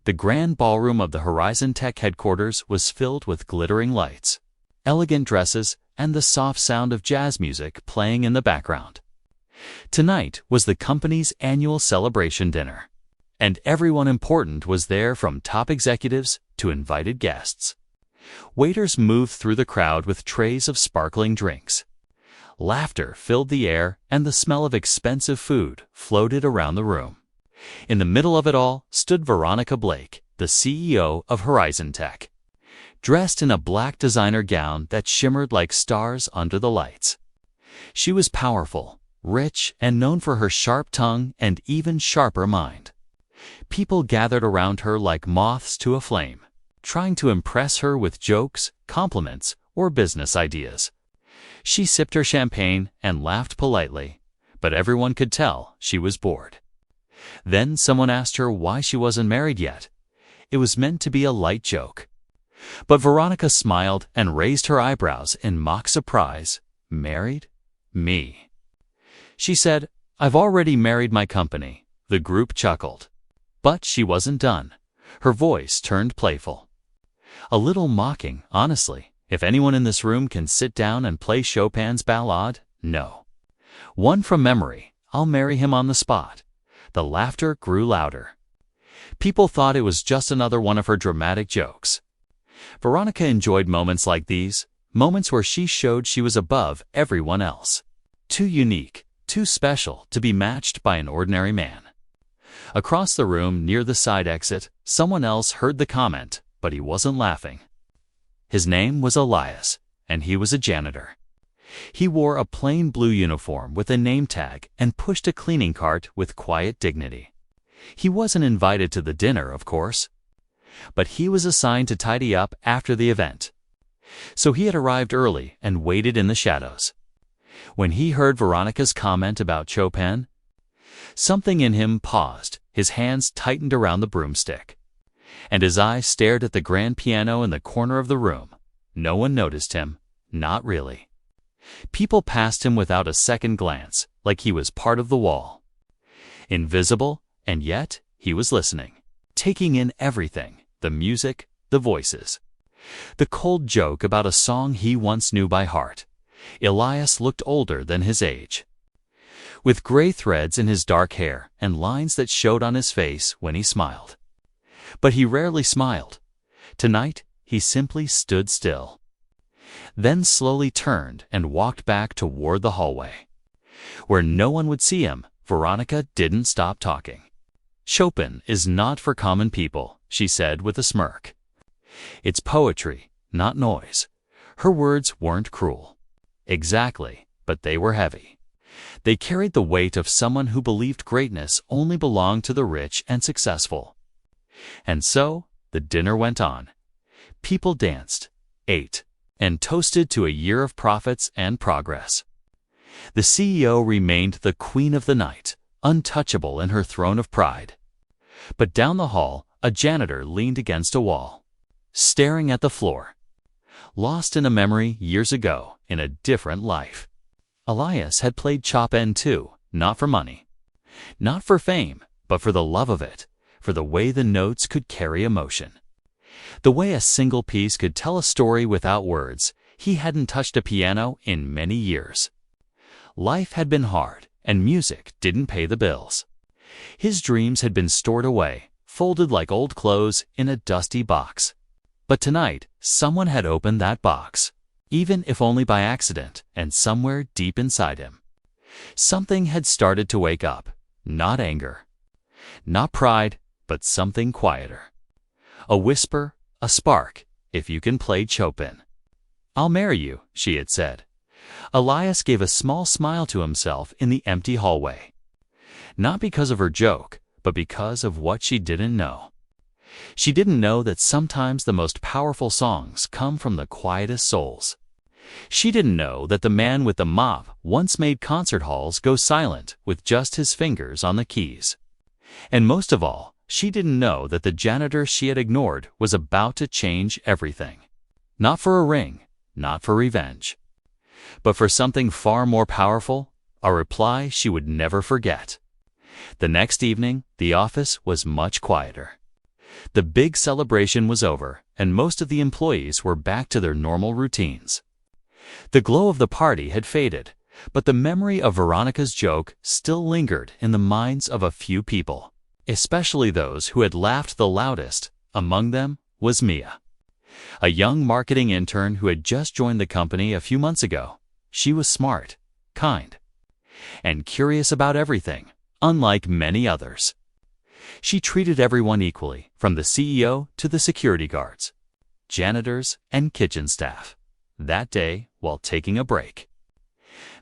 The grand ballroom of the Horizon Tech headquarters was filled with glittering lights, elegant dresses, and the soft sound of jazz music playing in the background. Tonight was the company's annual celebration dinner, and everyone important was there, from top executives to invited guests. Waiters moved through the crowd with trays of sparkling drinks. Laughter filled the air, and the smell of expensive food floated around the room. In the middle of it all stood Veronica Blake, the CEO of Horizon Tech, dressed in a black designer gown that shimmered like stars under the lights. She was powerful, rich, and known for her sharp tongue and even sharper mind. People gathered around her like moths to a flame, trying to impress her with jokes, compliments, or business ideas. She sipped her champagne and laughed politely, but everyone could tell she was bored. Then someone asked her why she wasn't married yet. It was meant to be a light joke. But Veronica smiled and raised her eyebrows in mock surprise. "Married? Me?" She said, "I've already married my company." The group chuckled. But she wasn't done. Her voice turned playful. "A little mocking, honestly. If anyone in this room can sit down and play Chopin's ballade, no. One from memory, I'll marry him on the spot." The laughter grew louder. People thought it was just another one of her dramatic jokes. Veronica enjoyed moments like these, moments where she showed she was above everyone else. Too unique, too special to be matched by an ordinary man. Across the room, near the side exit, someone else heard the comment, but he wasn't laughing. His name was Elias, and he was a janitor. He wore a plain blue uniform with a name tag and pushed a cleaning cart with quiet dignity. He wasn't invited to the dinner, of course, but he was assigned to tidy up after the event. So he had arrived early and waited in the shadows. When he heard Veronica's comment about Chopin, something in him paused, his hands tightened around the broomstick, and his eyes stared at the grand piano in the corner of the room. No one noticed him, not really. People passed him without a second glance, like he was part of the wall. Invisible, and yet he was listening, taking in everything, the music, the voices. The cold joke about a song he once knew by heart. Elias looked older than his age, with gray threads in his dark hair and lines that showed on his face when he smiled. But he rarely smiled. Tonight, he simply stood still, then slowly turned and walked back toward the hallway. Where no one would see him, Veronica didn't stop talking. "Chopin is not for common people," she said with a smirk. "It's poetry, not noise." Her words weren't cruel. Exactly, but they were heavy. They carried the weight of someone who believed greatness only belonged to the rich and successful. And so, the dinner went on. People danced, ate, and toasted to a year of profits and progress. The CEO remained the queen of the night, untouchable in her throne of pride. But down the hall, a janitor leaned against a wall, staring at the floor, lost in a memory years ago, in a different life. Elias had played Chopin too, not for money, not for fame, but for the love of it, for the way the notes could carry emotion. The way a single piece could tell a story without words. He hadn't touched a piano in many years. Life had been hard, and music didn't pay the bills. His dreams had been stored away, folded like old clothes in a dusty box. But tonight, someone had opened that box, even if only by accident, and somewhere deep inside him, something had started to wake up. Not anger, not pride, but something quieter. A whisper, a spark, "If you can play Chopin, I'll marry you," she had said. Elias gave a small smile to himself in the empty hallway. Not because of her joke, but because of what she didn't know. She didn't know that sometimes the most powerful songs come from the quietest souls. She didn't know that the man with the mop once made concert halls go silent with just his fingers on the keys. And most of all, she didn't know that the janitor she had ignored was about to change everything. Not for a ring, not for revenge, but for something far more powerful, a reply she would never forget. The next evening, the office was much quieter. The big celebration was over, and most of the employees were back to their normal routines. The glow of the party had faded, but the memory of Veronica's joke still lingered in the minds of a few people, especially those who had laughed the loudest. Among them was Mia, a young marketing intern who had just joined the company a few months ago. She was smart, kind, and curious about everything, unlike many others. She treated everyone equally, from the CEO to the security guards, janitors, and kitchen staff. That day, while taking a break,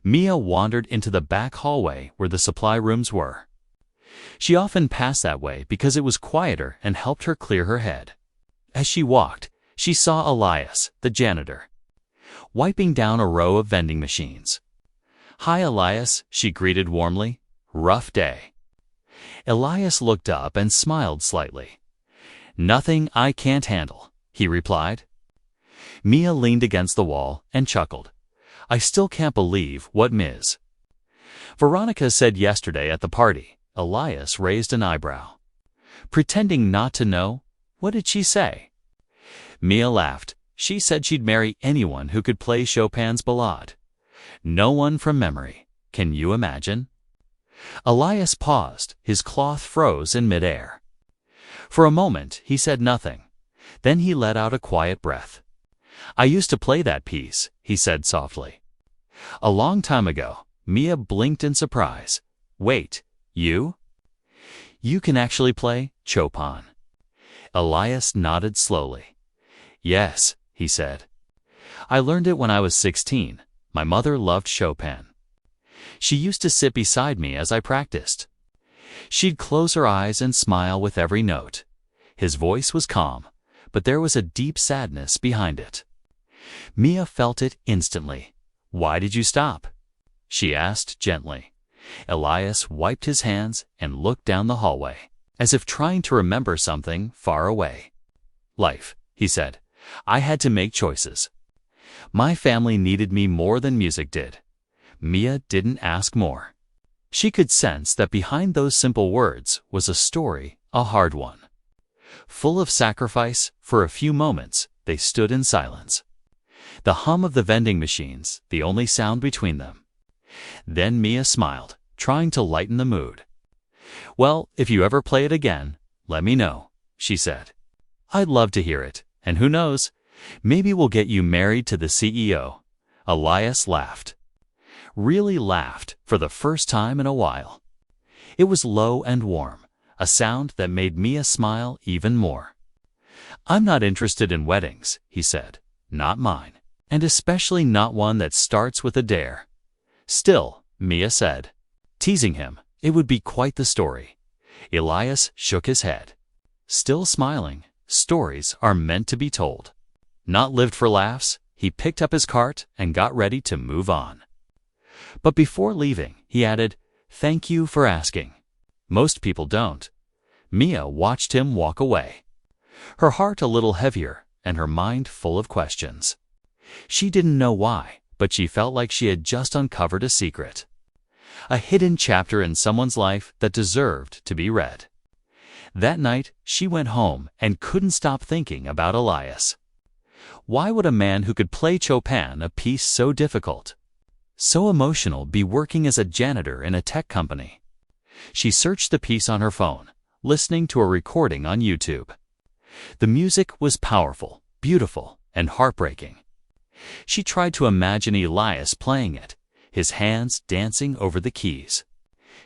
Mia wandered into the back hallway where the supply rooms were. She often passed that way because it was quieter and helped her clear her head. As she walked, she saw Elias, the janitor, wiping down a row of vending machines. "Hi, Elias," she greeted warmly. "Rough day." Elias looked up and smiled slightly. "Nothing I can't handle," he replied. Mia leaned against the wall and chuckled. "I still can't believe what Ms. Veronica said yesterday at the party." Elias raised an eyebrow. Pretending not to know, "What did she say?" Mia laughed. "She said she'd marry anyone who could play Chopin's Ballade. No one from memory. Can you imagine?" Elias paused. His cloth froze in midair. For a moment, he said nothing. Then he let out a quiet breath. "I used to play that piece," he said softly. "A long time ago." Mia blinked in surprise. "Wait, you? You can actually play Chopin?" Elias nodded slowly. "Yes," he said. "I learned it when I was 16. My mother loved Chopin. She used to sit beside me as I practiced. She'd close her eyes and smile with every note." His voice was calm, but there was a deep sadness behind it. Mia felt it instantly. "Why did you stop?" she asked gently. Elias wiped his hands and looked down the hallway, as if trying to remember something far away. "Life," he said. "I had to make choices. My family needed me more than music did." Mia didn't ask more. She could sense that behind those simple words was a story, a hard one. Full of sacrifice, for a few moments, they stood in silence. The hum of the vending machines, the only sound between them. Then Mia smiled, trying to lighten the mood. "Well, if you ever play it again, let me know," she said. "I'd love to hear it, and who knows, maybe we'll get you married to the CEO." Elias laughed. Really laughed for the first time in a while. It was low and warm, a sound that made Mia smile even more. "I'm not interested in weddings," he said. "Not mine. And especially not one that starts with a dare." "Still," Mia said, teasing him, "it would be quite the story." Elias shook his head, still smiling. Stories are meant to be told, not lived for laughs. He picked up his cart and got ready to move on. But before leaving, he added, "Thank you for asking. Most people don't." Mia watched him walk away, her heart a little heavier and her mind full of questions. She didn't know why, but she felt like she had just uncovered a secret, a hidden chapter in someone's life that deserved to be read. That night, she went home and couldn't stop thinking about Elias. Why would a man who could play Chopin, a piece so difficult, so emotional, be working as a janitor in a tech company? She searched the piece on her phone, listening to a recording on YouTube. The music was powerful, beautiful, and heartbreaking. She tried to imagine Elias playing it, his hands dancing over the keys,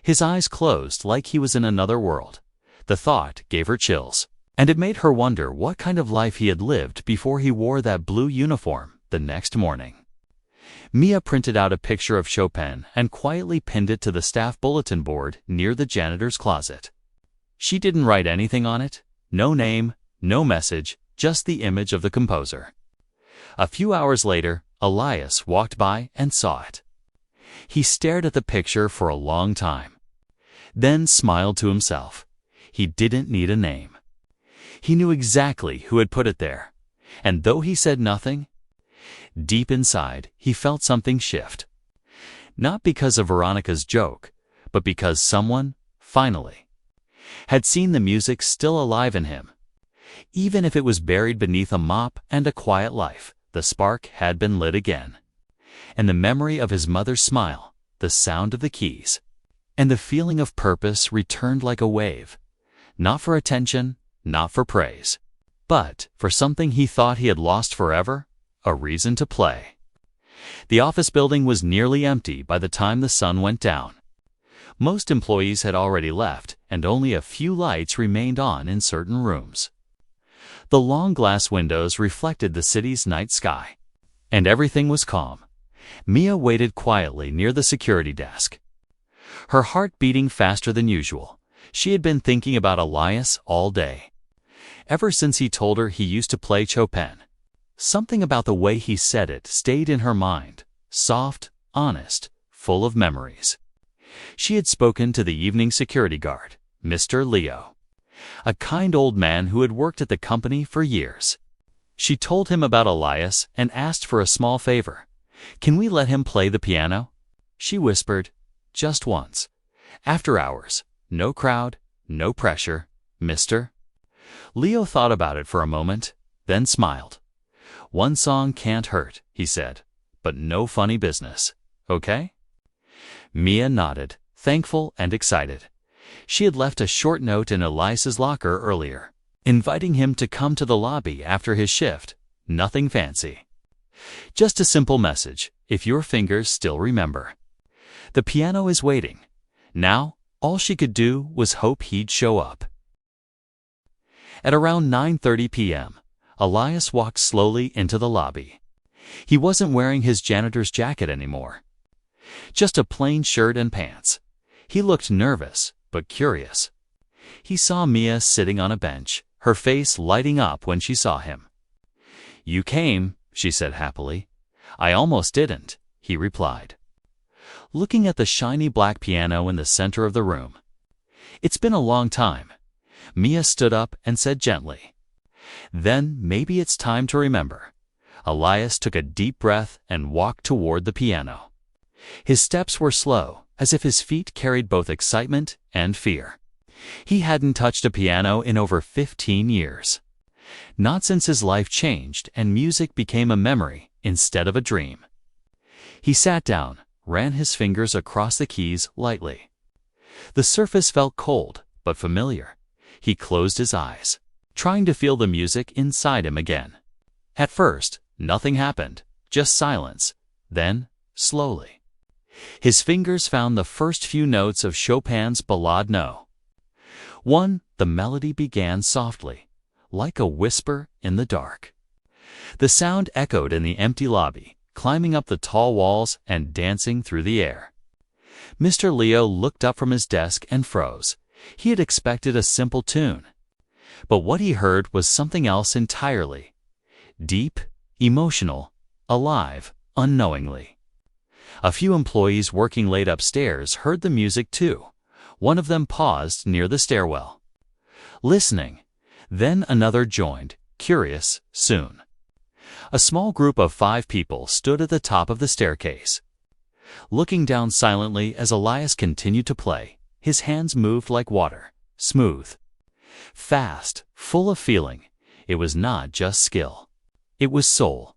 his eyes closed like he was in another world. The thought gave her chills, and it made her wonder what kind of life he had lived before he wore that blue uniform the next morning. Mia printed out a picture of Chopin and quietly pinned it to the staff bulletin board near the janitor's closet. She didn't write anything on it, no name, no message, just the image of the composer. A few hours later, Elias walked by and saw it. He stared at the picture for a long time, then smiled to himself. He didn't need a name. He knew exactly who had put it there, and though he said nothing, deep inside he felt something shift. Not because of Veronica's joke, but because someone, finally, had seen the music still alive in him, Even if it was buried beneath a mop and a quiet life, the spark had been lit again. And the memory of his mother's smile, the sound of the keys, and the feeling of purpose returned like a wave, not for attention, not for praise, but for something he thought he had lost forever, a reason to play. The office building was nearly empty by the time the sun went down. Most employees had already left, and only a few lights remained on in certain rooms. The long glass windows reflected the city's night sky, and everything was calm. Mia waited quietly near the security desk, her heart beating faster than usual. She had been thinking about Elias all day. Ever since he told her he used to play Chopin, something about the way he said it stayed in her mind, soft, honest, full of memories. She had spoken to the evening security guard, Mr. Leo, a kind old man who had worked at the company for years. She told him about Elias and asked for a small favor. "Can we let him play the piano?" She whispered, "Just once. After hours. No crowd, no pressure, mister." Leo thought about it for a moment, then smiled. "One song can't hurt," he said, "but no funny business. Okay?" Mia nodded, thankful and excited. She had left a short note in Elias's locker earlier, inviting him to come to the lobby after his shift. Nothing fancy. Just a simple message, if your fingers still remember. The piano is waiting. Now, all she could do was hope he'd show up. At around 9:30 p.m., Elias walked slowly into the lobby. He wasn't wearing his janitor's jacket anymore. Just a plain shirt and pants. He looked nervous, but curious. He saw Mia sitting on a bench, her face lighting up when she saw him. "You came," she said happily. "I almost didn't," he replied, looking at the shiny black piano in the center of the room. "It's been a long time." Mia stood up and said gently, "Then maybe it's time to remember." Elias took a deep breath and walked toward the piano. His steps were slow, as if his feet carried both excitement and fear. He hadn't touched a piano in over 15 years. Not since his life changed and music became a memory instead of a dream. He sat down, ran his fingers across the keys lightly. The surface felt cold, but familiar. He closed his eyes, trying to feel the music inside him again. At first, nothing happened, just silence. Then, slowly, his fingers found the first few notes of Chopin's Ballade No. 1. The melody began softly, like a whisper in the dark. The sound echoed in the empty lobby, climbing up the tall walls and dancing through the air. Mr. Leo looked up from his desk and froze. He had expected a simple tune. But what he heard was something else entirely. Deep, emotional, alive, unknowingly. A few employees working late upstairs heard the music too. One of them paused near the stairwell, listening. Then another joined, curious, soon. A small group of 5 people stood at the top of the staircase, looking down silently as Elias continued to play. His hands moved like water, smooth, fast, full of feeling. It was not just skill. It was soul.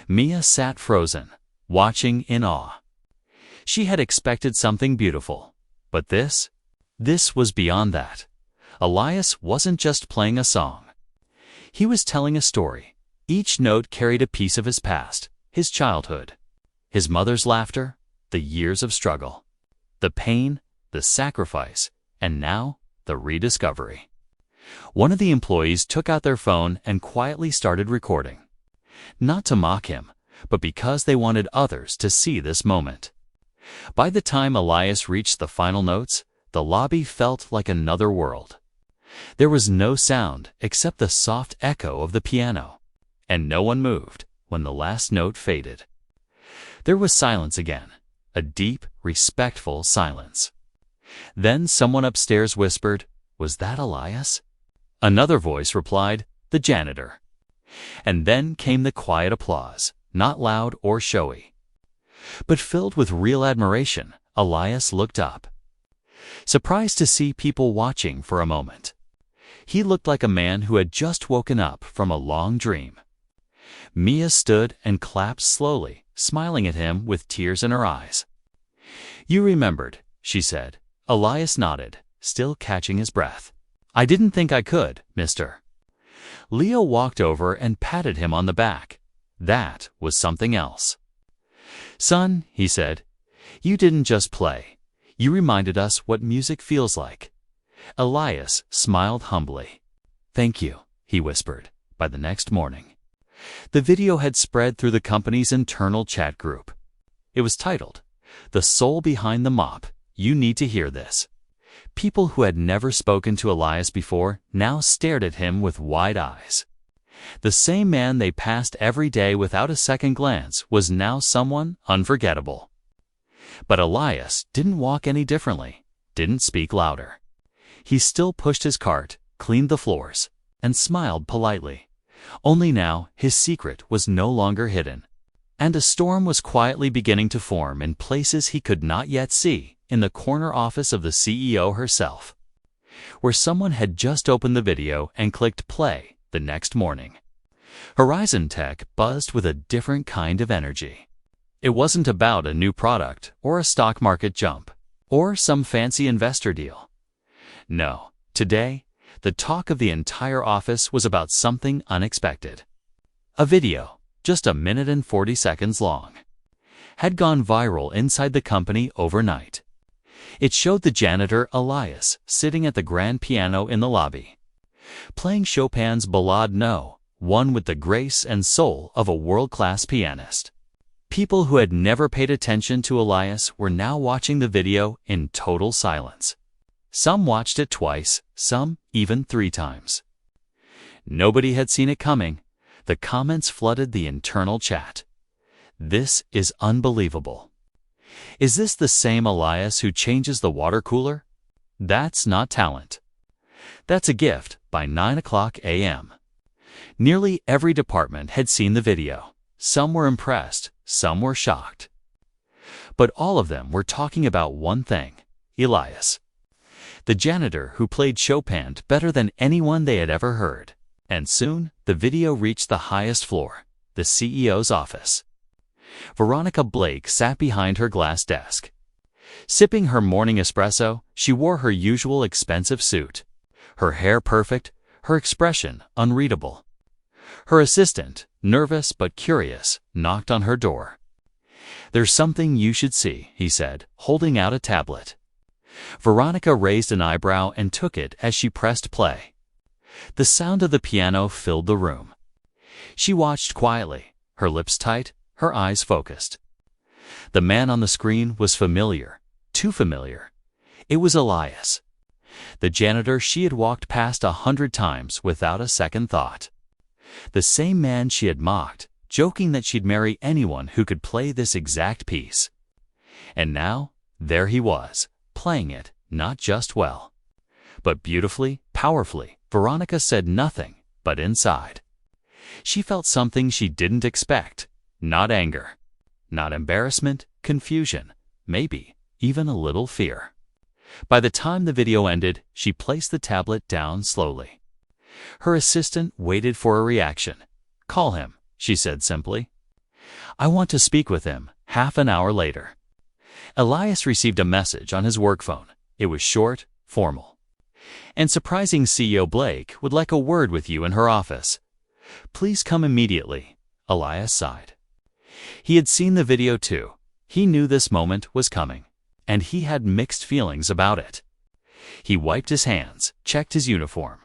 Mia sat frozen, watching in awe. She had expected something beautiful, but this was beyond that. Elias wasn't just playing a song. He was telling a story. Each note carried a piece of his past, his childhood, his mother's laughter, the years of struggle, the pain, the sacrifice, and now the rediscovery. One of the employees took out their phone and quietly started recording. Not to mock him, but because they wanted others to see this moment. By the time Elias reached the final notes, the lobby felt like another world. There was no sound except the soft echo of the piano, and no one moved when the last note faded. There was silence again, a deep, respectful silence. Then someone upstairs whispered, "Was that Elias?" Another voice replied, "The janitor." And then came the quiet applause, not loud or showy, but filled with real admiration. Elias looked up, surprised to see people watching for a moment. He looked like a man who had just woken up from a long dream. Mia stood and clapped slowly, smiling at him with tears in her eyes. "You remembered," she said. Elias nodded, still catching his breath. "I didn't think I could, mister." Leo walked over and patted him on the back. That was something else. "Son," he said, "you didn't just play. You reminded us what music feels like." Elias smiled humbly. "Thank you," he whispered. By the next morning, the video had spread through the company's internal chat group. It was titled, "The Soul Behind the Mop. You Need to Hear This." People who had never spoken to Elias before now stared at him with wide eyes. The same man they passed every day without a second glance was now someone unforgettable. But Elias didn't walk any differently, didn't speak louder. He still pushed his cart, cleaned the floors, and smiled politely. Only now his secret was no longer hidden, and a storm was quietly beginning to form in places he could not yet see, in the corner office of the CEO herself, where someone had just opened the video and clicked play the next morning. Horizon Tech buzzed with a different kind of energy. It wasn't about a new product or a stock market jump or some fancy investor deal. No, today, the talk of the entire office was about something unexpected. A video, just a minute and 40 seconds long, had gone viral inside the company overnight. It showed the janitor Elias sitting at the grand piano in the lobby, playing Chopin's Ballade No. 1 with the grace and soul of a world-class pianist. People who had never paid attention to Elias were now watching the video in total silence. Some watched it twice, some even 3 times. Nobody had seen it coming. The comments flooded the internal chat. "This is unbelievable. Is this the same Elias who changes the water cooler? That's not talent. That's a gift by 9 a.m. Nearly every department had seen the video. Some were impressed, some were shocked. But all of them were talking about one thing: Elias, the janitor who played Chopin better than anyone they had ever heard. And soon, the video reached the highest floor, the CEO's office. Veronica Blake sat behind her glass desk. Sipping her morning espresso, she wore her usual expensive suit, her hair perfect, her expression unreadable. Her assistant, nervous but curious, knocked on her door. "There's something you should see," he said, holding out a tablet. Veronica raised an eyebrow and took it as she pressed play. The sound of the piano filled the room. She watched quietly, her lips tight, her eyes focused. The man on the screen was familiar, too familiar. It was Elias, the janitor she had walked past 100 times without a second thought. The same man she had mocked, joking that she'd marry anyone who could play this exact piece. And now, there he was, playing it, not just well, but beautifully, powerfully. Veronica said nothing, but inside, she felt something she didn't expect. Not anger, not embarrassment, confusion, maybe even a little fear. By the time the video ended, she placed the tablet down slowly. Her assistant waited for a reaction. "Call him," she said simply. "I want to speak with him." Half an hour later, Elias received a message on his work phone. It was short, formal. "And surprising CEO Blake would like a word with you in her office. Please come immediately." Elias sighed. He had seen the video too. He knew this moment was coming, and he had mixed feelings about it. He wiped his hands, checked his uniform,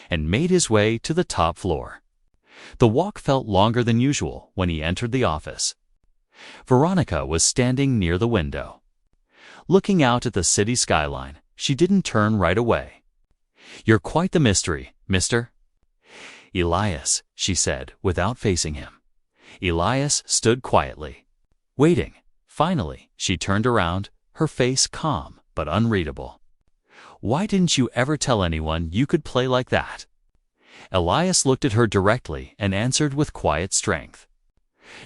and made his way to the top floor. The walk felt longer than usual when he entered the office. Veronica was standing near the window, looking out at the city skyline. She didn't turn right away. "You're quite the mystery, mister." "Elias," she said, without facing him. Elias stood quietly, waiting. Finally, she turned around, her face calm but unreadable. "Why didn't you ever tell anyone you could play like that?" Elias looked at her directly and answered with quiet strength.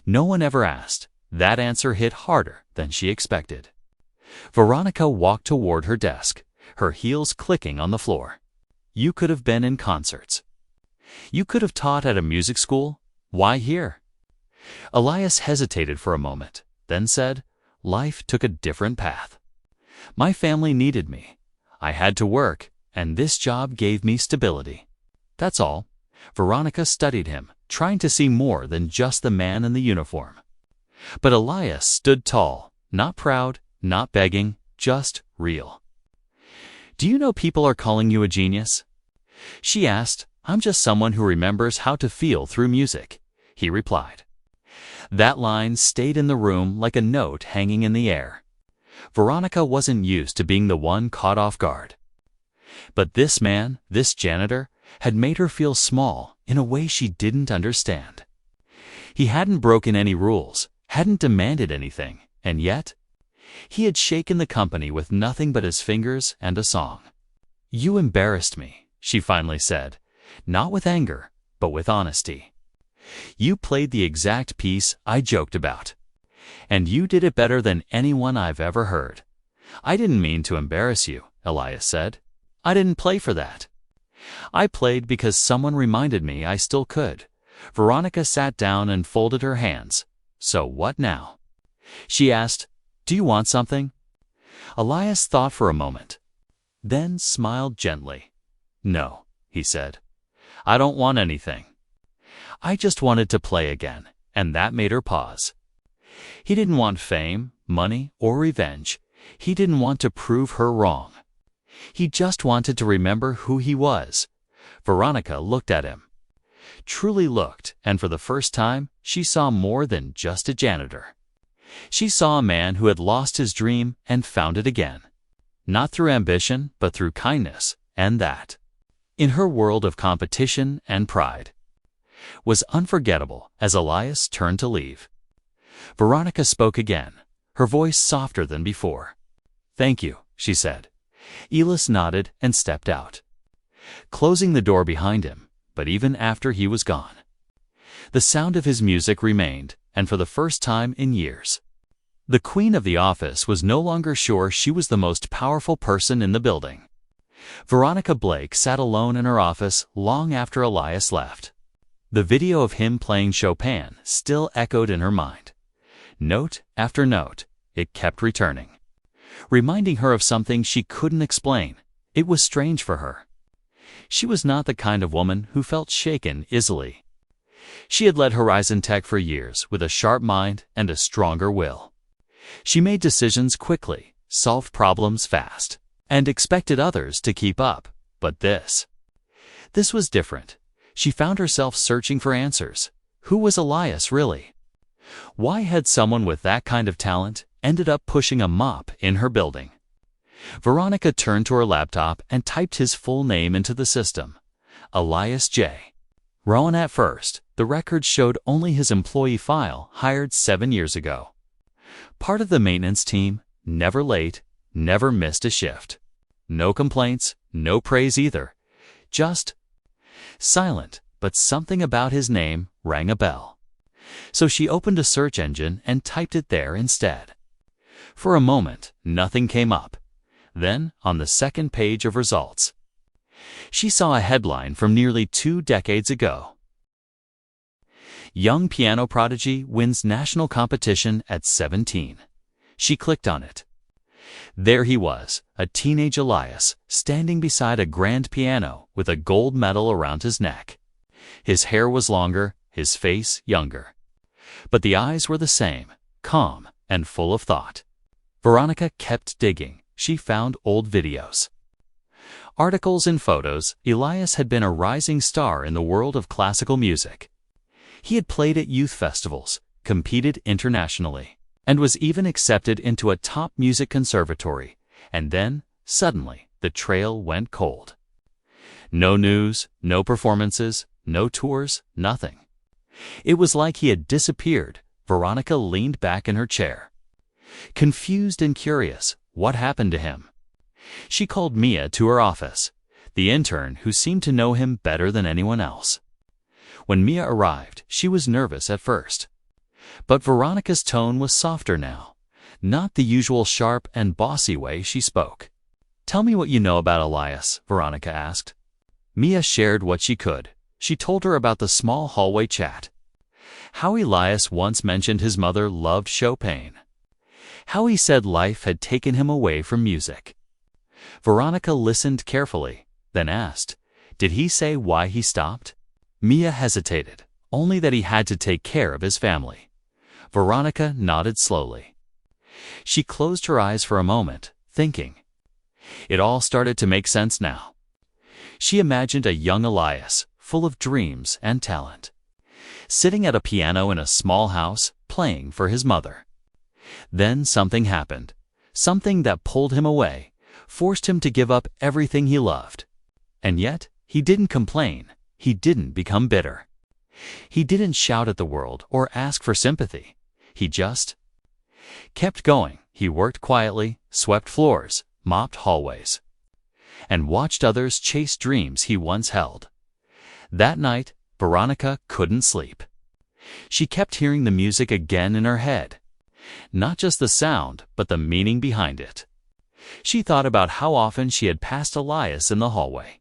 No one ever asked. That answer hit harder than she expected. Veronica walked toward her desk, her heels clicking on the floor. You could have been in concerts. You could have taught at a music school. Why here? Elias hesitated for a moment, then said, life took a different path. My family needed me. I had to work, and this job gave me stability. That's all. Veronica studied him, trying to see more than just the man in the uniform. But Elias stood tall, not proud, not begging, just real. Do you know people are calling you a genius? She asked. I'm just someone who remembers how to feel through music, he replied. That line stayed in the room like a note hanging in the air. Veronica wasn't used to being the one caught off guard. But this man, this janitor, had made her feel small in a way she didn't understand. He hadn't broken any rules, hadn't demanded anything, and yet, he had shaken the company with nothing but his fingers and a song. You embarrassed me, she finally said, not with anger, but with honesty. You played the exact piece I joked about. And you did it better than anyone I've ever heard. I didn't mean to embarrass you, Elias said. I didn't play for that. I played because someone reminded me I still could. Veronica sat down and folded her hands. So what now? She asked, do you want something? Elias thought for a moment, then smiled gently. No, he said. I don't want anything. I just wanted to play again, and that made her pause. He didn't want fame, money, or revenge. He didn't want to prove her wrong. He just wanted to remember who he was. Veronica looked at him. Truly looked, and for the first time, she saw more than just a janitor. She saw a man who had lost his dream and found it again. Not through ambition, but through kindness, and that, in her world of competition and pride, was unforgettable as Elias turned to leave. Veronica spoke again, her voice softer than before. Thank you, she said. Elias nodded and stepped out, closing the door behind him, but even after he was gone, the sound of his music remained, and for the first time in years. The queen of the office was no longer sure she was the most powerful person in the building. Veronica Blake sat alone in her office long after Elias left. The video of him playing Chopin still echoed in her mind. Note after note, it kept returning, reminding her of something she couldn't explain. It was strange for her. She was not the kind of woman who felt shaken easily. She had led Horizon Tech for years with a sharp mind and a stronger will. She made decisions quickly, solved problems fast, and expected others to keep up. But this was different. She found herself searching for answers. Who was Elias really? Why had someone with that kind of talent ended up pushing a mop in her building? Veronica turned to her laptop and typed his full name into the system. Elias J. Rowan. At first, the record showed only his employee file hired 7 years ago. Part of the maintenance team, never late, never missed a shift. No complaints, no praise either. Just silent, but something about his name rang a bell. So she opened a search engine and typed it there instead. For a moment, nothing came up. Then, on the second page of results, she saw a headline from nearly 2 decades ago. Young piano prodigy wins national competition at 17. She clicked on it. There he was, a teenage Elias, standing beside a grand piano with a gold medal around his neck. His hair was longer, his face younger. But the eyes were the same, calm and full of thought. Veronica kept digging. She found old videos, articles and photos. Elias had been a rising star in the world of classical music. He had played at youth festivals, competed internationally, and was even accepted into a top music conservatory. And then, suddenly, the trail went cold. No news, no performances, no tours, nothing. It was like he had disappeared. Veronica leaned back in her chair, confused and curious. What happened to him? She called Mia to her office, the intern who seemed to know him better than anyone else. When Mia arrived, she was nervous at first. But Veronica's tone was softer now, not the usual sharp and bossy way she spoke. Tell me what you know about Elias, Veronica asked. Mia shared what she could. She told her about the small hallway chat. How Elias once mentioned his mother loved Chopin. How he said life had taken him away from music. Veronica listened carefully, then asked, "Did he say why he stopped?" Mia hesitated, only that he had to take care of his family. Veronica nodded slowly. She closed her eyes for a moment, thinking. It all started to make sense now. She imagined a young Elias, full of dreams and talent, sitting at a piano in a small house, playing for his mother. Then something happened, something that pulled him away, forced him to give up everything he loved. And yet, he didn't complain. He didn't become bitter. He didn't shout at the world or ask for sympathy. He just kept going. He worked quietly, swept floors, mopped hallways, and watched others chase dreams he once held. That night, Veronica couldn't sleep. She kept hearing the music again in her head. Not just the sound, but the meaning behind it. She thought about how often she had passed Elias in the hallway,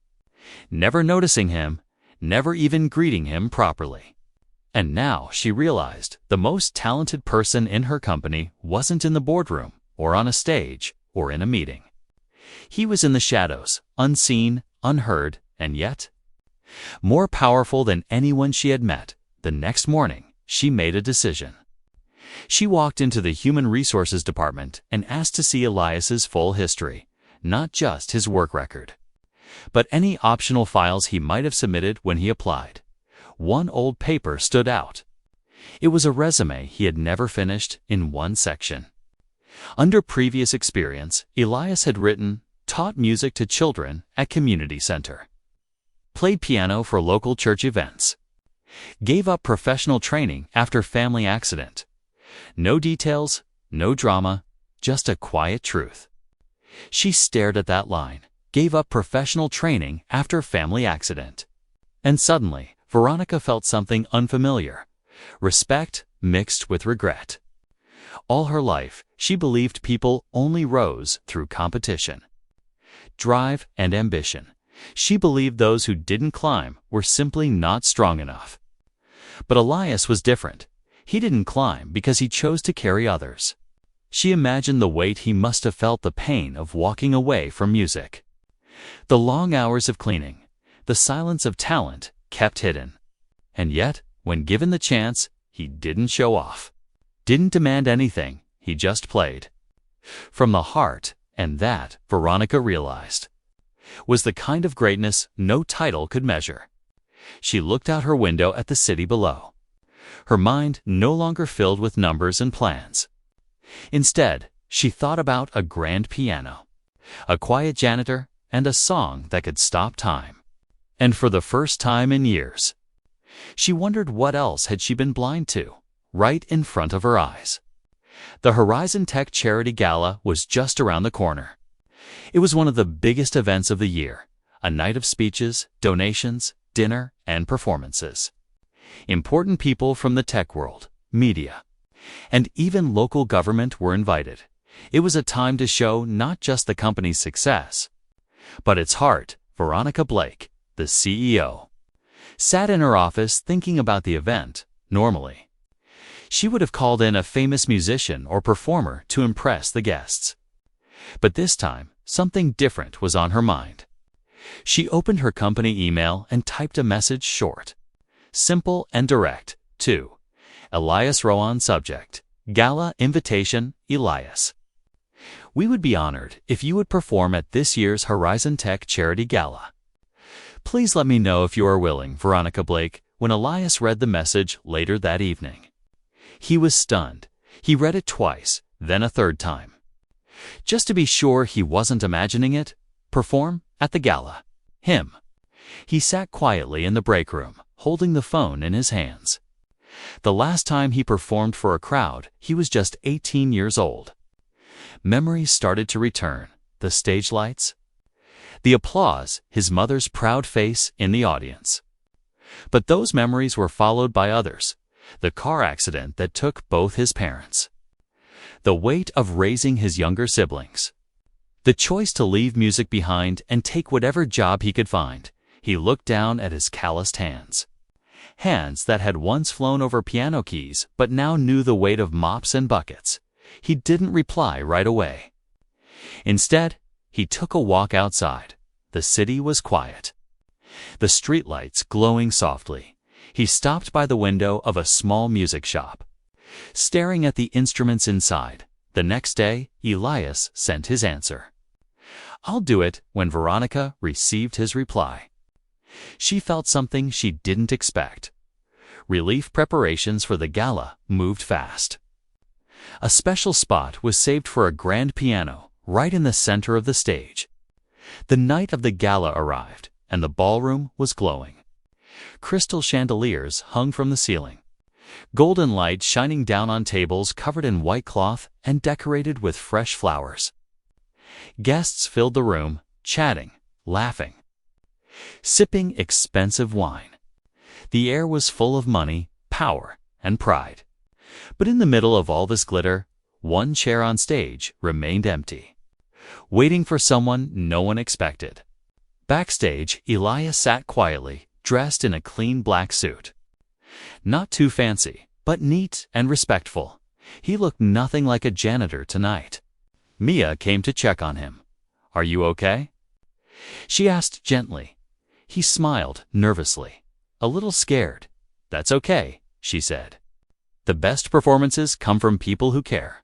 never noticing him, never even greeting him properly. And now she realized the most talented person in her company wasn't in the boardroom, or on a stage, or in a meeting. He was in the shadows, unseen, unheard, and yet more powerful than anyone she had met. The next morning, she made a decision. She walked into the Human Resources Department and asked to see Elias's full history, not just his work record, but any optional files he might have submitted when he applied. One old paper stood out. It was a resume he had never finished in one section. Under previous experience, Elias had written, taught music to children at community center, played piano for local church events, gave up professional training after family accident. No details, no drama, just a quiet truth. She stared at that line, gave up professional training after family accident. And suddenly, Veronica felt something unfamiliar, respect mixed with regret. All her life, she believed people only rose through competition, drive, and ambition. She believed those who didn't climb were simply not strong enough. But Elias was different. He didn't climb because he chose to carry others. She imagined the weight he must have felt, the pain of walking away from music, the long hours of cleaning, the silence of talent kept hidden. And yet, when given the chance, he didn't show off, didn't demand anything, he just played from the heart, and that, Veronica realized, was the kind of greatness no title could measure. She looked out her window at the city below, her mind no longer filled with numbers and plans. Instead, she thought about a grand piano, a quiet janitor, and a song that could stop time. And for the first time in years, she wondered what else had she been blind to, right in front of her eyes. The Horizon Tech Charity Gala was just around the corner. It was one of the biggest events of the year, a night of speeches, donations, dinner, and performances. Important people from the tech world, media, and even local government were invited. It was a time to show not just the company's success, but its heart. Veronica Blake, the CEO, sat in her office thinking about the event. Normally, she would have called in a famous musician or performer to impress the guests. But this time, something different was on her mind. She opened her company email and typed a message, short, simple, and direct, to Elias Rowan. Subject: Gala Invitation, Elias. We would be honored if you would perform at this year's Horizon Tech Charity Gala. Please let me know if you are willing. Veronica Blake. When Elias read the message later that evening, he was stunned. He read it twice, then a third time, just to be sure he wasn't imagining it. Perform at the gala. Him. He sat quietly in the break room, holding the phone in his hands. The last time he performed for a crowd, he was just 18 years old. Memories started to return. The stage lights, the applause, his mother's proud face in the audience. But those memories were followed by others. The car accident that took both his parents, the weight of raising his younger siblings, the choice to leave music behind and take whatever job he could find. He looked down at his calloused hands. Hands that had once flown over piano keys but now knew the weight of mops and buckets. He didn't reply right away. Instead, he took a walk outside. The city was quiet. The streetlights glowing softly. He stopped by the window of a small music shop. Staring at the instruments inside, the next day, Elias sent his answer. "I'll do it," when Veronica received his reply. She felt something she didn't expect. Relief preparations for the gala moved fast. A special spot was saved for a grand piano right in the center of the stage. The night of the gala arrived, and the ballroom was glowing. Crystal chandeliers hung from the ceiling. Golden light shining down on tables covered in white cloth and decorated with fresh flowers. Guests filled the room, chatting, laughing, sipping expensive wine. The air was full of money, power, and pride. But in the middle of all this glitter, one chair on stage remained empty, waiting for someone no one expected. Backstage, Elias sat quietly, dressed in a clean black suit. Not too fancy, but neat and respectful. He looked nothing like a janitor tonight. Mia came to check on him. "Are you okay?" She asked gently. He smiled nervously, a little scared. "That's okay," she said. "The best performances come from people who care."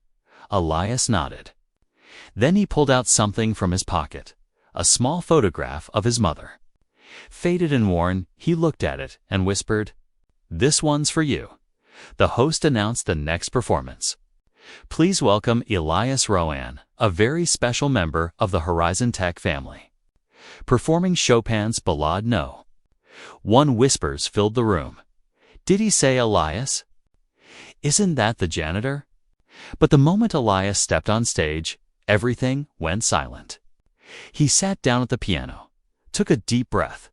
Elias nodded. Then he pulled out something from his pocket, a small photograph of his mother. Faded and worn, he looked at it and whispered, "This one's for you." The host announced the next performance. "Please welcome Elias Rowan, a very special member of the Horizon Tech family, performing Chopin's Ballade No. 1." Whispers filled the room. Did he say Elias? Isn't that the janitor? But the moment Elias stepped on stage, everything went silent. He sat down at the piano, took a deep breath,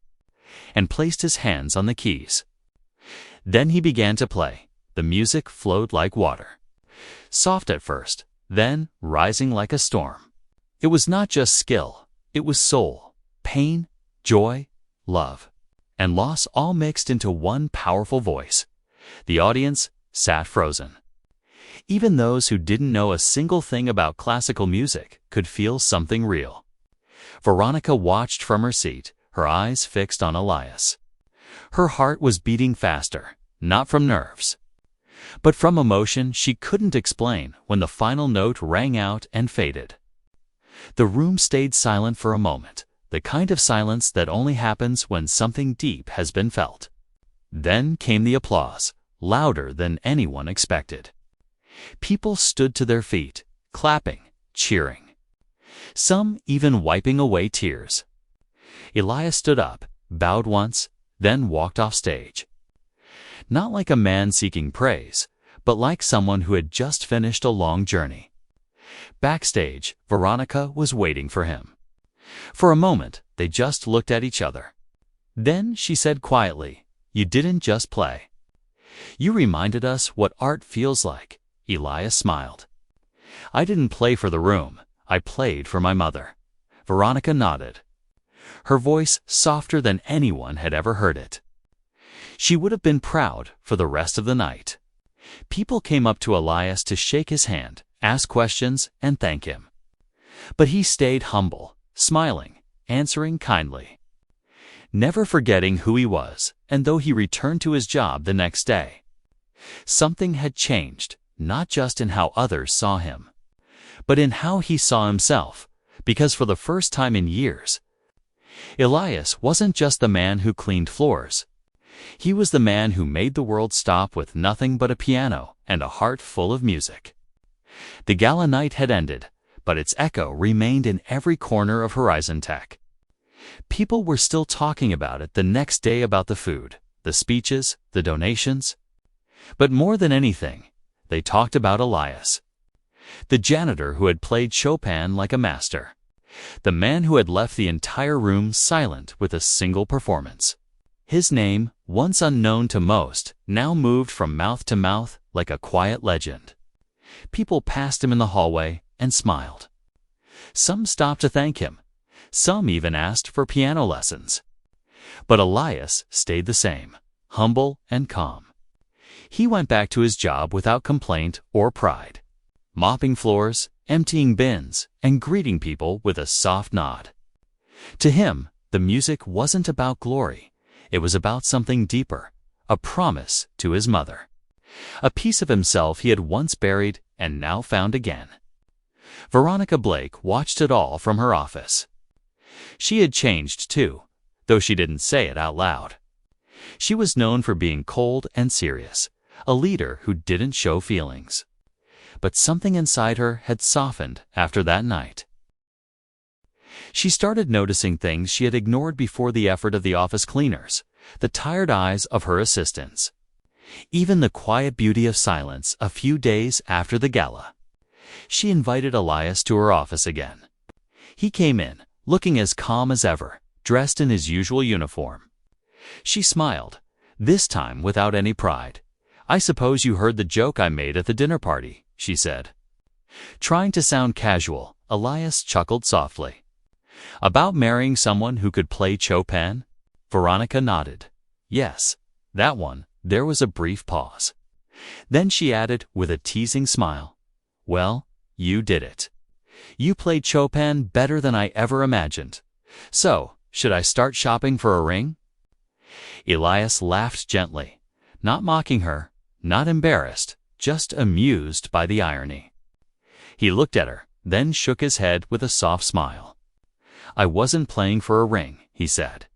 and placed his hands on the keys. Then he began to play. The music flowed like water. Soft at first, then rising like a storm. It was not just skill, it was soul, pain, joy, love, and loss all mixed into one powerful voice. The audience sat frozen. Even those who didn't know a single thing about classical music could feel something real. Veronica watched from her seat, her eyes fixed on Elias. Her heart was beating faster, not from nerves, but from emotion she couldn't explain when the final note rang out and faded. The room stayed silent for a moment, the kind of silence that only happens when something deep has been felt. Then came the applause, louder than anyone expected. People stood to their feet, clapping, cheering, some even wiping away tears. Elias stood up, bowed once, then walked off stage. Not like a man seeking praise, but like someone who had just finished a long journey. Backstage, Veronica was waiting for him. For a moment, they just looked at each other. Then she said quietly, "You didn't just play. You reminded us what art feels like." Elias smiled. "I didn't play for the room. I played for my mother." Veronica nodded, her voice softer than anyone had ever heard it. She would have been proud for the rest of the night. People came up to Elias to shake his hand, ask questions, and thank him. But he stayed humble, smiling, answering kindly, never forgetting who he was, and though he returned to his job the next day. Something had changed, not just in how others saw him, but in how he saw himself, because for the first time in years, Elias wasn't just the man who cleaned floors. He was the man who made the world stop with nothing but a piano and a heart full of music. The gala night had ended, but its echo remained in every corner of Horizon Tech. People were still talking about it the next day, about the food, the speeches, the donations. But more than anything, they talked about Elias, the janitor who had played Chopin like a master, the man who had left the entire room silent with a single performance. His name, once unknown to most, now moved from mouth to mouth like a quiet legend. People passed him in the hallway and smiled. Some stopped to thank him. Some even asked for piano lessons. But Elias stayed the same, humble and calm. He went back to his job without complaint or pride, mopping floors, emptying bins, and greeting people with a soft nod. To him, the music wasn't about glory. It was about something deeper, a promise to his mother. A piece of himself he had once buried and now found again. Veronica Blake watched it all from her office. She had changed too, though she didn't say it out loud. She was known for being cold and serious, a leader who didn't show feelings. But something inside her had softened after that night. She started noticing things she had ignored before: the effort of the office cleaners, the tired eyes of her assistants, even the quiet beauty of silence a few days after the gala. She invited Elias to her office again. He came in, looking as calm as ever, dressed in his usual uniform. She smiled, this time without any pride. "I suppose you heard the joke I made at the dinner party," she said. Trying to sound casual, Elias chuckled softly. "About marrying someone who could play Chopin?" Veronica nodded. "Yes, that one." There was a brief pause. Then she added with a teasing smile, "Well, you did it. You played Chopin better than I ever imagined. So, should I start shopping for a ring?" Elias laughed gently, not mocking her, not embarrassed, just amused by the irony. He looked at her, then shook his head with a soft smile. "I wasn't playing for a ring," he said.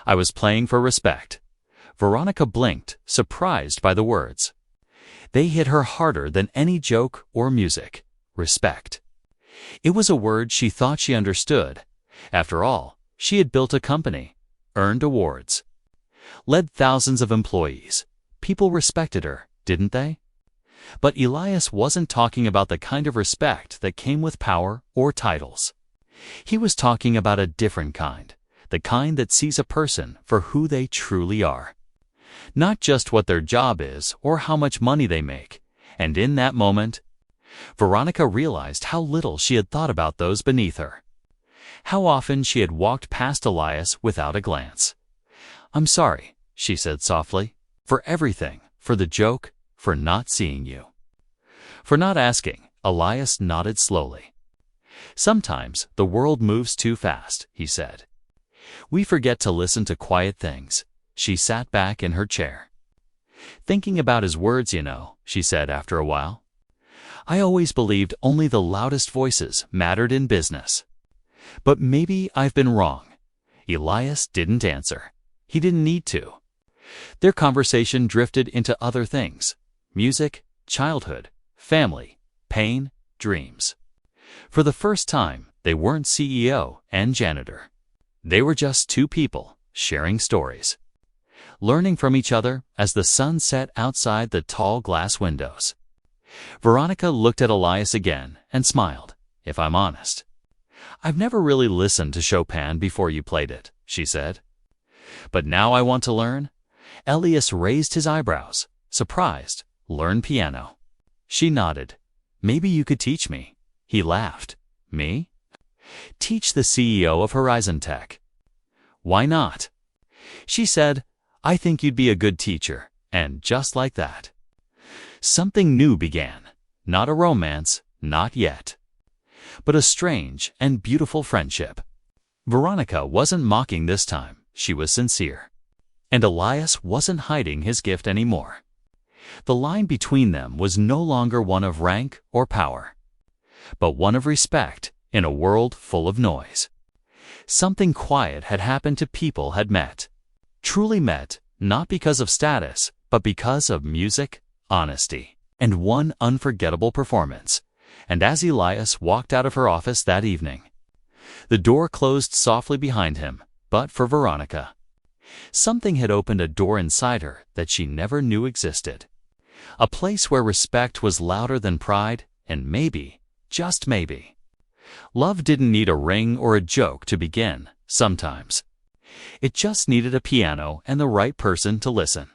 "I was playing for respect." Veronica blinked, surprised by the words. They hit her harder than any joke or music. Respect. It was a word she thought she understood. After all, she had built a company, earned awards, led thousands of employees. People respected her, didn't they? But Elias wasn't talking about the kind of respect that came with power or titles. He was talking about a different kind, the kind that sees a person for who they truly are. Not just what their job is or how much money they make. And in that moment, Veronica realized how little she had thought about those beneath her. How often she had walked past Elias without a glance. "I'm sorry," she said softly, "for everything, for the joke, for not seeing you." "For not asking," Elias nodded slowly. "Sometimes the world moves too fast," he said. "We forget to listen to quiet things." She sat back in her chair. "Thinking about his words, she said after a while. "I always believed only the loudest voices mattered in business. But maybe I've been wrong." Elias didn't answer. He didn't need to. Their conversation drifted into other things: music, childhood, family, pain, dreams. For the first time, they weren't CEO and janitor. They were just two people sharing stories, learning from each other as the sun set outside the tall glass windows. Veronica looked at Elias again and smiled. "If I'm honest, I've never really listened to Chopin before you played it," she said. "But now I want to learn." Elias raised his eyebrows, surprised. "Learn piano?" She nodded. "Maybe you could teach me." He laughed. "Me? Teach the CEO of Horizon Tech." "Why not?" She said, "I think you'd be a good teacher." And just like that, something new began. Not a romance, not yet, but a strange and beautiful friendship. Veronica wasn't mocking this time. She was sincere. And Elias wasn't hiding his gift anymore. The line between them was no longer one of rank or power, but one of respect in a world full of noise. Something quiet had happened to people had met. Truly met, not because of status, but because of music, honesty, and one unforgettable performance. And as Elias walked out of her office that evening, the door closed softly behind him. But for Veronica, something had opened a door inside her that she never knew existed. A place where respect was louder than pride, and maybe, just maybe, love didn't need a ring or a joke to begin. Sometimes it just needed a piano and the right person to listen.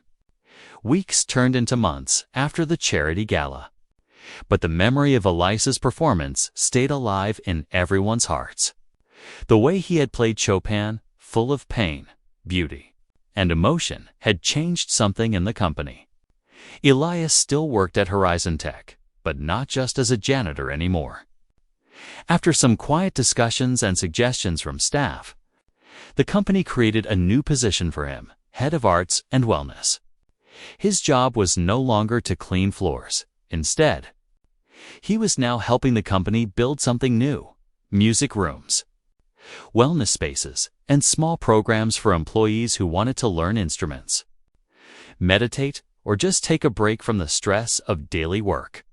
Weeks turned into months after the charity gala, but the memory of Elias's performance stayed alive in everyone's hearts. The way he had played Chopin, full of pain, beauty, and emotion had changed something in the company. Elias still worked at Horizon Tech, but not just as a janitor anymore. After some quiet discussions and suggestions from staff, the company created a new position for him, head of arts and wellness. His job was no longer to clean floors. Instead, he was now helping the company build something new: music rooms, wellness spaces, and small programs for employees who wanted to learn instruments, meditate, or just take a break from the stress of daily work.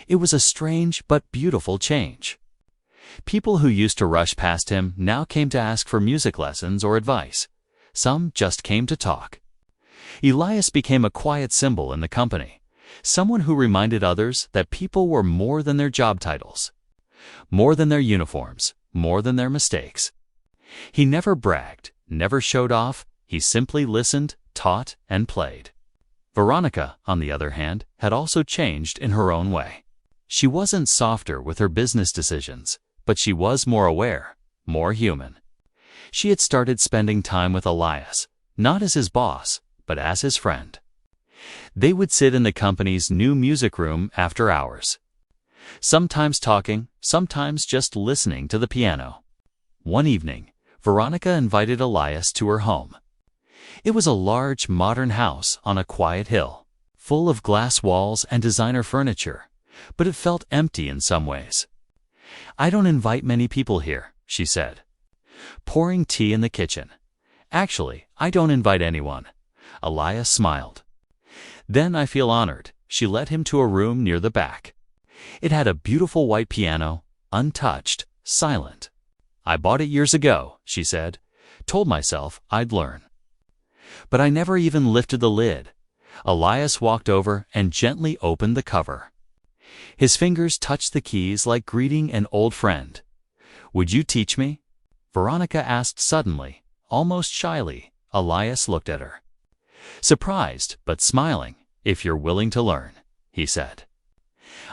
It was a strange but beautiful change. People who used to rush past him now came to ask for music lessons or advice. Some just came to talk. Elias became a quiet symbol in the company, someone who reminded others that people were more than their job titles, more than their uniforms, more than their mistakes. He never bragged, never showed off. He simply listened, taught, and played. Veronica, on the other hand, had also changed in her own way. She wasn't softer with her business decisions, but she was more aware, more human. She had started spending time with Elias, not as his boss, but as his friend. They would sit in the company's new music room after hours, sometimes talking, sometimes just listening to the piano. One evening, Veronica invited Elias to her home. It was a large, modern house on a quiet hill, full of glass walls and designer furniture, but it felt empty in some ways. "I don't invite many people here," she said, pouring tea in the kitchen. "Actually, I don't invite anyone." Elias smiled. "Then I feel honored." She led him to a room near the back. It had a beautiful white piano, untouched, silent. "I bought it years ago," she said. "Told myself I'd learn. But I never even lifted the lid." Elias walked over and gently opened the cover. His fingers touched the keys like greeting an old friend. "Would you teach me?" Veronica asked suddenly, almost shyly. Elias looked at her. Surprised, but smiling. "If you're willing to learn," he said.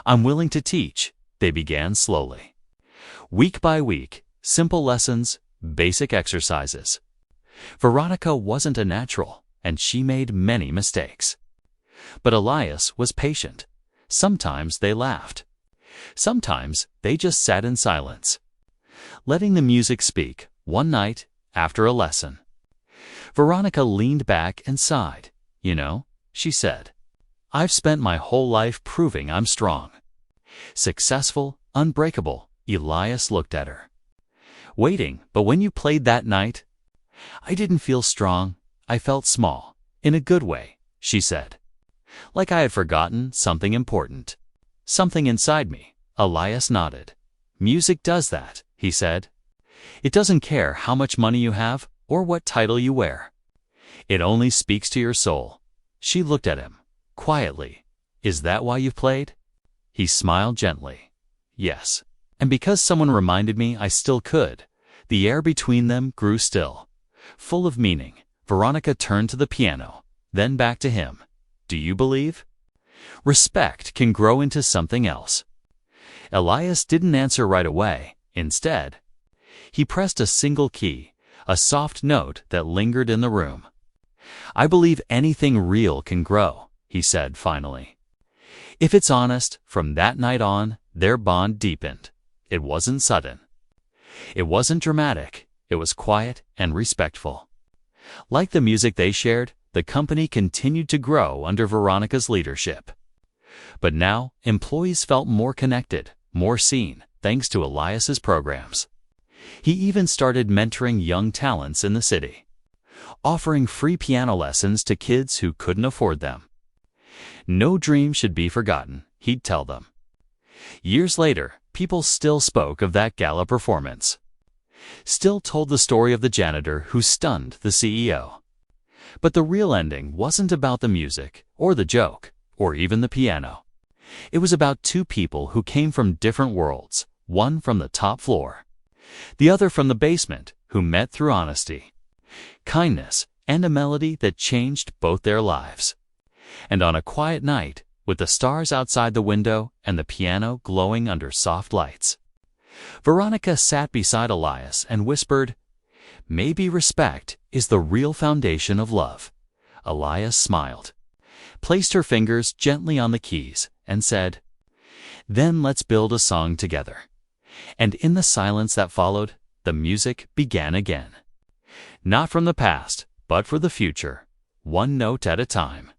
"I'm willing to teach." They began slowly. Week by week, simple lessons, basic exercises. Veronica wasn't a natural, and she made many mistakes. But Elias was patient. Sometimes they laughed. Sometimes they just sat in silence, letting the music speak. One night, after a lesson, Veronica leaned back and sighed. "You know," she said, "I've spent my whole life proving I'm strong, successful, unbreakable." Elias looked at her. "Waiting, but when you played that night, I didn't feel strong. I felt small, in a good way," she said. "Like I had forgotten something important. Something inside me." Elias nodded. "Music does that," he said. "It doesn't care how much money you have or what title you wear. It only speaks to your soul." She looked at him, quietly. "Is that why you've played?" He smiled gently. "Yes. And because someone reminded me I still could." The air between them grew still, full of meaning. Veronica turned to the piano, then back to him. "Do you believe respect can grow into something else?" Elias didn't answer right away. Instead, he pressed a single key, a soft note that lingered in the room. "I believe anything real can grow," he said finally. "If it's honest." From that night on, their bond deepened. It wasn't sudden. It wasn't dramatic. It was quiet and respectful. Like the music they shared, the company continued to grow under Veronica's leadership. But now, employees felt more connected, more seen, thanks to Elias's programs. He even started mentoring young talents in the city, offering free piano lessons to kids who couldn't afford them. No dream should be forgotten, he'd tell them. Years later, people still spoke of that gala performance, still told the story of the janitor who stunned the CEO. But the real ending wasn't about the music, or the joke, or even the piano. It was about two people who came from different worlds, one from the top floor, the other from the basement, who met through honesty, kindness, and a melody that changed both their lives. And on a quiet night, with the stars outside the window and the piano glowing under soft lights, Veronica sat beside Elias and whispered, Maybe respect is the real foundation of love. Elias smiled, placed her fingers gently on the keys, and said, "Then let's build a song together." And in the silence that followed, the music began again. Not from the past, but for the future, one note at a time.